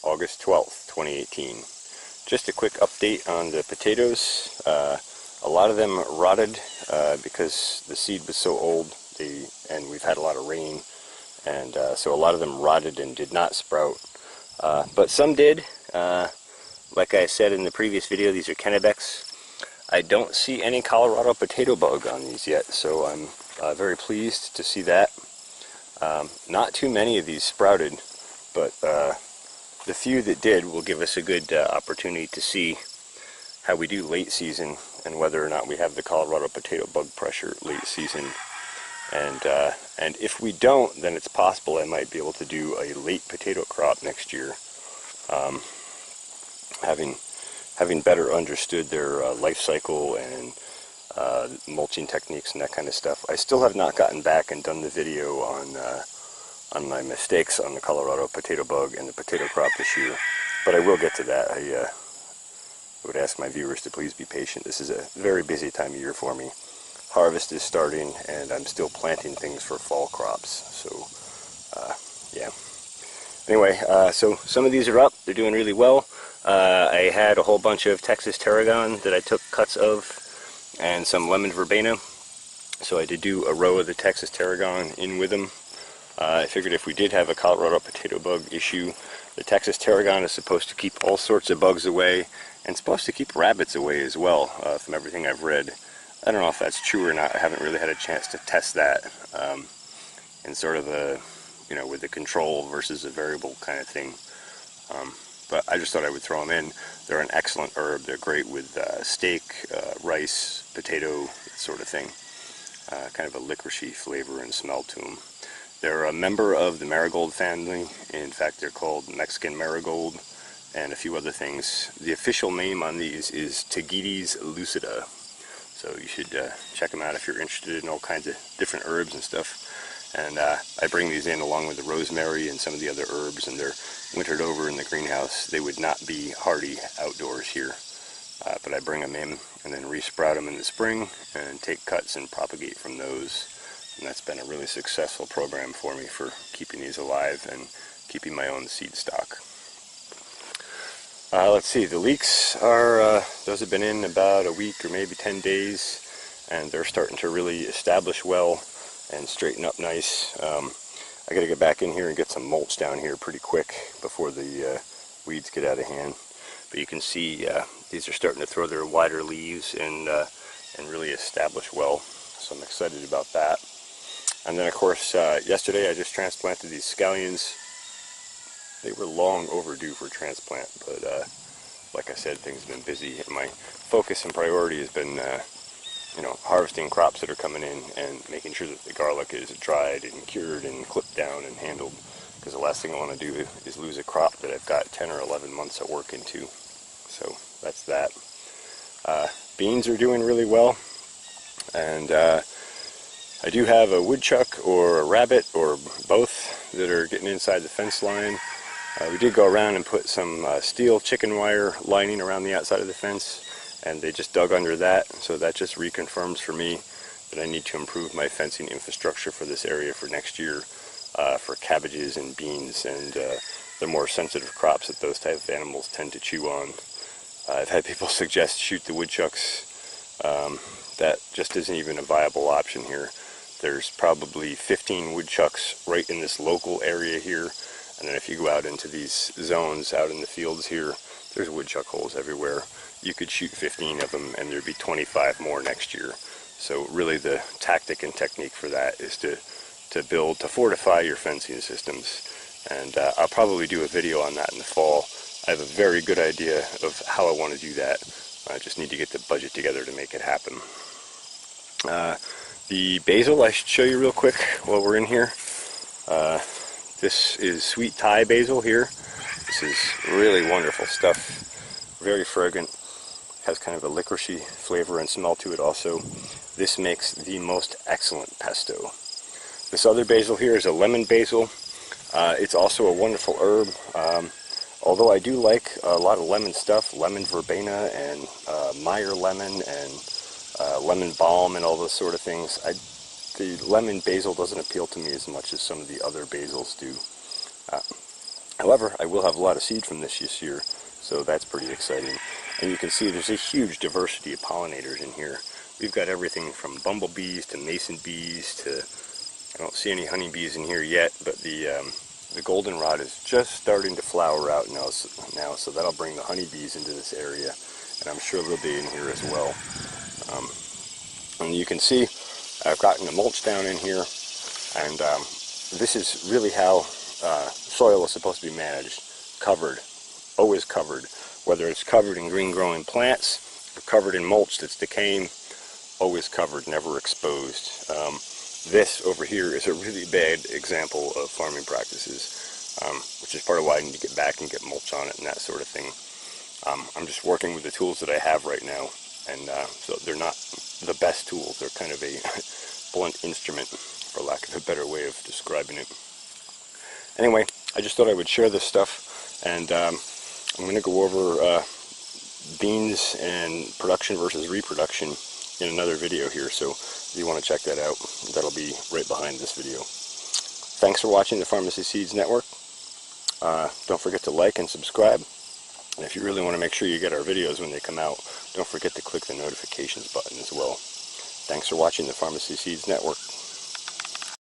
August 12th, 2018. Just a quick update on the potatoes. A lot of them rotted because the seed was so old, and we've had a lot of rain, and so a lot of them rotted and did not sprout. But some did. Like I said in the previous video, these are Kennebecs. I don't see any Colorado potato bug on these yet, so I'm very pleased to see that. Not too many of these sprouted, but the few that did will give us a good opportunity to see how we do late season and whether or not we have the Colorado potato bug pressure late season. And if we don't, then it's possible I might be able to do a late potato crop next year, having better understood their life cycle and mulching techniques and that kind of stuff. I still have not gotten back and done the video on my mistakes on the Colorado potato bug and the potato crop this year, but I will get to that. I would ask my viewers to please be patient. This is a very busy time of year for me. Harvest is starting, and I'm still planting things for fall crops. So, yeah. Anyway, so some of these are up. They're doing really well. I had a whole bunch of Texas tarragon that I took cuts of, and some lemon verbena. So I did do a row of the Texas tarragon in with them. I figured if we did have a Colorado potato bug issue, the Texas tarragon is supposed to keep all sorts of bugs away, and supposed to keep rabbits away as well, from everything I've read. I don't know if that's true or not. I haven't really had a chance to test that in sort of a, with the control versus a variable kind of thing. But I just thought I would throw them in. They're an excellent herb. They're great with steak, rice, potato, that sort of thing. Kind of a licoricey flavor and smell to them. They're a member of the marigold family. In fact, they're called Mexican marigold and a few other things. The official name on these is Tagetes lucida. So you should check them out if you're interested in all kinds of different herbs and stuff. And I bring these in along with the rosemary and some of the other herbs, and they're wintered over in the greenhouse. They would not be hardy outdoors here. But I bring them in and then resprout them in the spring and take cuts and propagate from those. And that's been a really successful program for me for keeping these alive and keeping my own seed stock. Let's see, the leeks are, those have been in about a week or maybe 10 days, and they're starting to really establish well and straighten up nice. I got to get back in here and get some mulch down here pretty quick before the weeds get out of hand. But you can see these are starting to throw their wider leaves and really establish well, so I'm excited about that. And then of course yesterday I just transplanted these scallions. They were long overdue for transplant, but like I said, things have been busy, and my focus and priority has been harvesting crops that are coming in and making sure that the garlic is dried and cured and clipped down and handled, because the last thing I want to do is lose a crop that I've got 10 or 11 months of work into. So that's that. Beans are doing really well, and I do have a woodchuck or a rabbit or both that are getting inside the fence line. We did go around and put some steel chicken wire lining around the outside of the fence, and they just dug under that, so that just reconfirms for me that I need to improve my fencing infrastructure for this area for next year, for cabbages and beans and the more sensitive crops that those type of animals tend to chew on. I've had people suggest shoot the woodchucks. That just isn't even a viable option here. There's probably 15 woodchucks right in this local area here, and then if you go out into these zones out in the fields here, there's woodchuck holes everywhere. You could shoot 15 of them and there'd be 25 more next year. So really the tactic and technique for that is to fortify your fencing systems. And I'll probably do a video on that in the fall. I have a very good idea of how I want to do that. I just need to get the budget together to make it happen. The basil I should show you real quick while we're in here. This is sweet Thai basil here. This is really wonderful stuff. Very fragrant. Has kind of a licoricey flavor and smell to it also. This makes the most excellent pesto. This other basil here is a lemon basil. It's also a wonderful herb. Although I do like a lot of lemon stuff, lemon verbena and Meyer lemon and lemon balm and all those sort of things, the lemon basil doesn't appeal to me as much as some of the other basils do. However, I will have a lot of seed from this year, so that's pretty exciting. And you can see there's a huge diversity of pollinators in here. We've got everything from bumblebees to mason bees to, I don't see any honeybees in here yet, but the goldenrod is just starting to flower out now, so that'll bring the honeybees into this area, and I'm sure they'll be in here as well. And you can see I've gotten the mulch down in here, and this is really how soil is supposed to be managed. Covered, always covered. Whether it's covered in green growing plants or covered in mulch that's decaying, always covered, never exposed. This over here is a really bad example of farming practices, which is part of why I need to get back and get mulch on it and that sort of thing. I'm just working with the tools that I have right now, and so they're not the best tools. They're kind of a blunt instrument, for lack of a better way of describing it. Anyway, I just thought I would share this stuff, and I'm going to go over beans and production versus reproduction in another video here, so if you want to check that out, that'll be right behind this video. Thanks for watching the Farmacy Seeds Network. Don't forget to like and subscribe, and if you really want to make sure you get our videos when they come out, don't forget to click the notifications button as well. Thanks for watching the Farmacy Seeds Network.